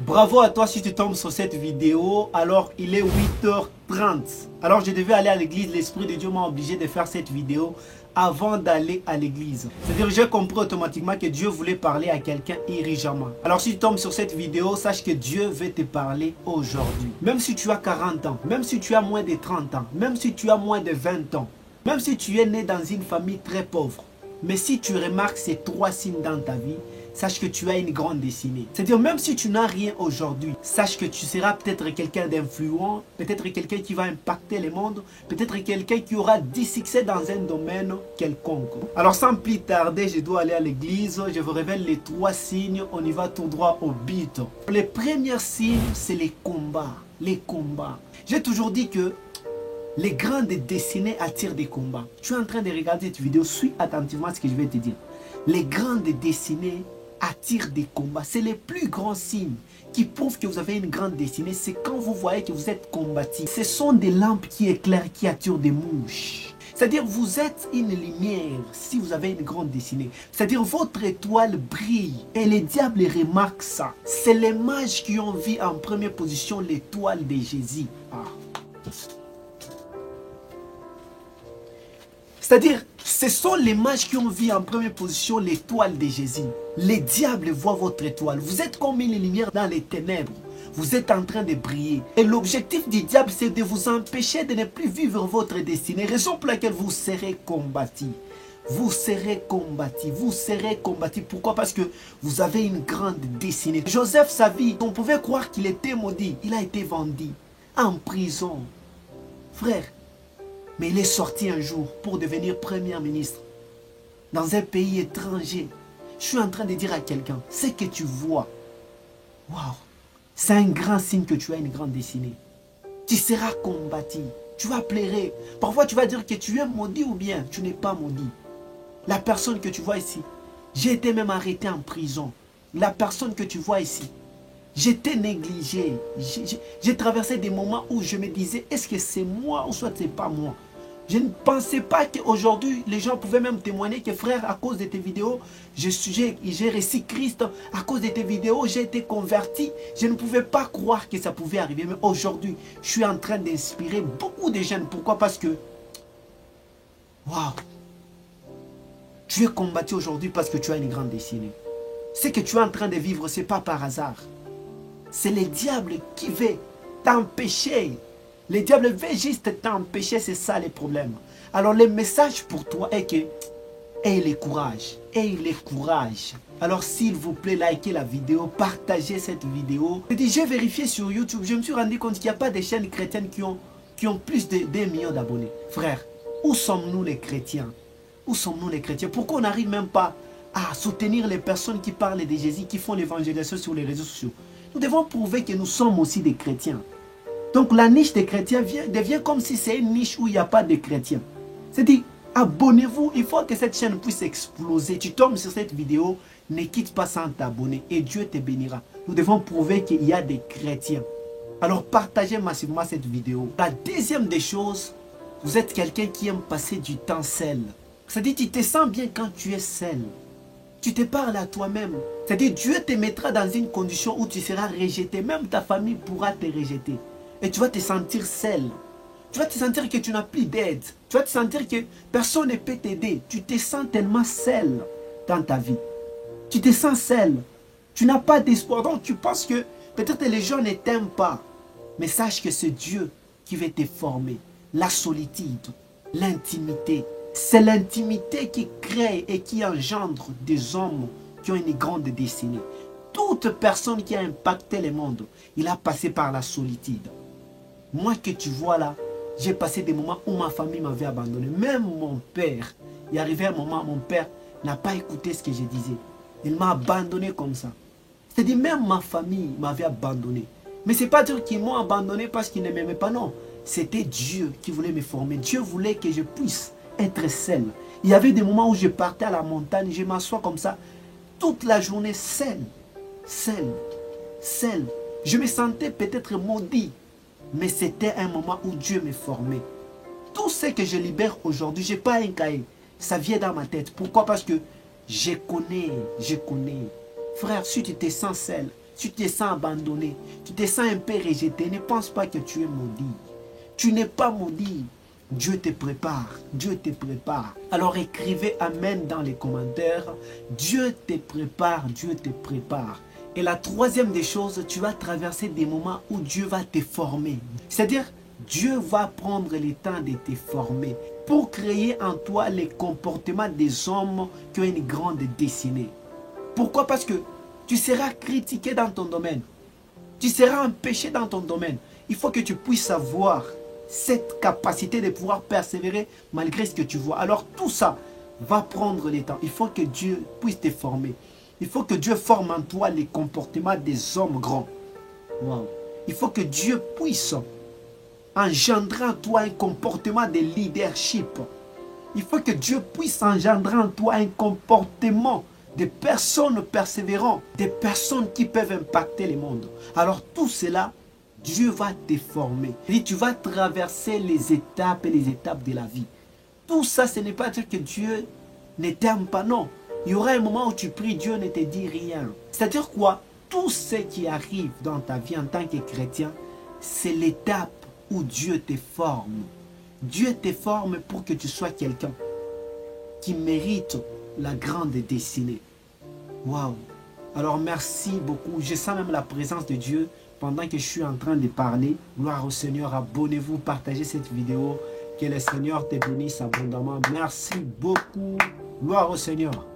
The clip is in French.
Bravo à toi si tu tombes sur cette vidéo. Alors il est 8h30. Alors je devais aller à l'église. L'Esprit de Dieu m'a obligé de faire cette vidéo avant d'aller à l'église. C'est-à-dire j'ai compris automatiquement que Dieu voulait parler à quelqu'un urgemment. Alors si tu tombes sur cette vidéo, sache que Dieu veut te parler aujourd'hui. Même si tu as 40 ans, même si tu as moins de 30 ans, même si tu as moins de 20 ans, même si tu es né dans une famille très pauvre, mais si tu remarques ces 3 signes dans ta vie, sache que tu as une grande destinée. C'est-à-dire même si tu n'as rien aujourd'hui, sache que tu seras peut-être quelqu'un d'influent, peut-être quelqu'un qui va impacter le monde, peut-être quelqu'un qui aura du succès dans un domaine quelconque. Alors sans plus tarder, je dois aller à l'église. Je vous révèle les 3 signes. On y va tout droit au but. Le premier signe, c'est les combats. Les combats. J'ai toujours dit que les grandes destinées attirent des combats. Tu es en train de regarder cette vidéo, suis attentivement ce que je vais te dire. Les grandes destinées attirent des combats. C'est les plus grands signes qui prouvent que vous avez une grande destinée. C'est quand vous voyez que vous êtes combattu. Ce sont des lampes qui éclairent, qui attirent des mouches. C'est-à-dire vous êtes une lumière si vous avez une grande destinée. C'est-à-dire votre étoile brille et les diables remarquent ça. C'est les mages qui ont vu en première position l'étoile de Jésus. C'est-à-dire, ce sont les mages qui ont vu en première position l'étoile de Jésus. Les diables voient votre étoile. Vous êtes comme une lumière dans les ténèbres. Vous êtes en train de briller. Et l'objectif du diable, c'est de vous empêcher de ne plus vivre votre destinée. Raison pour laquelle vous serez combattu. Vous serez combattu. Vous serez combattu. Pourquoi? Parce que vous avez une grande destinée. Joseph, sa vie, on pouvait croire qu'il était maudit. Il a été vendu en prison. Frère, mais il est sorti un jour pour devenir premier ministre dans un pays étranger. Je suis en train de dire à quelqu'un, ce que tu vois, waouh, c'est un grand signe que tu as une grande destinée. Tu seras combattu, tu vas pleurer. Parfois tu vas dire que tu es maudit ou bien tu n'es pas maudit. La personne que tu vois ici, j'ai été même arrêté en prison. La personne que tu vois ici, j'étais négligé. J'ai traversé des moments où je me disais, est-ce que c'est moi ou soit c'est pas moi? Je ne pensais pas qu'aujourd'hui, les gens pouvaient même témoigner que frère, à cause de tes vidéos, j'ai reçu Christ. À cause de tes vidéos, j'ai été converti. Je ne pouvais pas croire que ça pouvait arriver. Mais aujourd'hui, je suis en train d'inspirer beaucoup de jeunes. Pourquoi? Parce que, waouh, tu es combattu aujourd'hui parce que tu as une grande destinée. Ce que tu es en train de vivre, ce n'est pas par hasard. C'est le diable qui veut t'empêcher. Le diable veut juste t'empêcher, c'est ça le problème. Alors le message pour toi est que, aie le courage, aie le courage. Alors s'il vous plaît, likez la vidéo, partagez cette vidéo. J'ai vérifié sur YouTube, je me suis rendu compte qu'il n'y a pas de chaînes chrétiennes qui ont plus de 2 millions d'abonnés. Frère, où sommes-nous les chrétiens? Où sommes-nous les chrétiens? Pourquoi on n'arrive même pas à soutenir les personnes qui parlent de Jésus, qui font l'évangélisation sur les réseaux sociaux? Nous devons prouver que nous sommes aussi des chrétiens. Donc la niche des chrétiens devient comme si c'est une niche où il n'y a pas de chrétiens. C'est-à-dire, abonnez-vous, il faut que cette chaîne puisse exploser. Tu tombes sur cette vidéo, ne quitte pas sans t'abonner et Dieu te bénira. Nous devons prouver qu'il y a des chrétiens. Alors partagez massivement cette vidéo. La deuxième des choses, vous êtes quelqu'un qui aime passer du temps seul. C'est-à-dire, tu te sens bien quand tu es seul. Tu te parles à toi-même. C'est-à-dire, Dieu te mettra dans une condition où tu seras rejeté. Même ta famille pourra te rejeter. Et tu vas te sentir seul. Tu vas te sentir que tu n'as plus d'aide. Tu vas te sentir que personne ne peut t'aider. Tu te sens tellement seul dans ta vie. Tu te sens seul. Tu n'as pas d'espoir. Donc tu penses que peut-être les gens ne t'aiment pas. Mais sache que c'est Dieu qui va te former. La solitude, l'intimité. C'est l'intimité qui crée et qui engendre des hommes qui ont une grande destinée. Toute personne qui a impacté le monde, il a passé par la solitude. Moi que tu vois là, j'ai passé des moments où ma famille m'avait abandonné. Même mon père, il est arrivé un moment, mon père n'a pas écouté ce que je disais. Il m'a abandonné comme ça. C'est-à-dire même ma famille m'avait abandonné. Mais ce n'est pas dire qu'ils m'ont abandonné parce qu'ils ne m'aimaient pas, non. C'était Dieu qui voulait me former. Dieu voulait que je puisse être seul. Il y avait des moments où je partais à la montagne, je m'assois comme ça, toute la journée seul. Seul. Seul. Je me sentais peut-être maudit. Mais c'était un moment où Dieu me formait. Tout ce que je libère aujourd'hui, je n'ai pas un cahier. Ça vient dans ma tête. Pourquoi? Parce que je connais. Frère, si tu te sens seul, tu te sens abandonné, tu te sens un peu rejeté, ne pense pas que tu es maudit. Tu n'es pas maudit. Dieu te prépare, Dieu te prépare. Alors écrivez Amen dans les commentaires. Dieu te prépare, Dieu te prépare. Et la troisième des choses, tu vas traverser des moments où Dieu va te former. C'est-à-dire, Dieu va prendre le temps de te former pour créer en toi les comportements des hommes qui ont une grande destinée. Pourquoi? Parce que tu seras critiqué dans ton domaine. Tu seras empêché dans ton domaine. Il faut que tu puisses avoir cette capacité de pouvoir persévérer malgré ce que tu vois. Alors tout ça va prendre le temps. Il faut que Dieu puisse te former. Il faut que Dieu forme en toi les comportements des hommes grands. Wow. Il faut que Dieu puisse engendrer en toi un comportement de leadership. Il faut que Dieu puisse engendrer en toi un comportement de personnes persévérantes, des personnes qui peuvent impacter le monde. Alors tout cela, Dieu va te former. Et tu vas traverser les étapes et les étapes de la vie. Tout ça, ce n'est pas dire que Dieu ne t'aime pas, non. Il y aura un moment où tu pries, Dieu ne te dit rien. C'est-à-dire quoi? Tout ce qui arrive dans ta vie en tant que chrétien, c'est l'étape où Dieu te forme. Dieu te forme pour que tu sois quelqu'un qui mérite la grande destinée. Waouh! Alors merci beaucoup. Je sens même la présence de Dieu pendant que je suis en train de parler. Gloire au Seigneur. Abonnez-vous, partagez cette vidéo. Que le Seigneur te bénisse abondamment. Merci beaucoup. Gloire au Seigneur.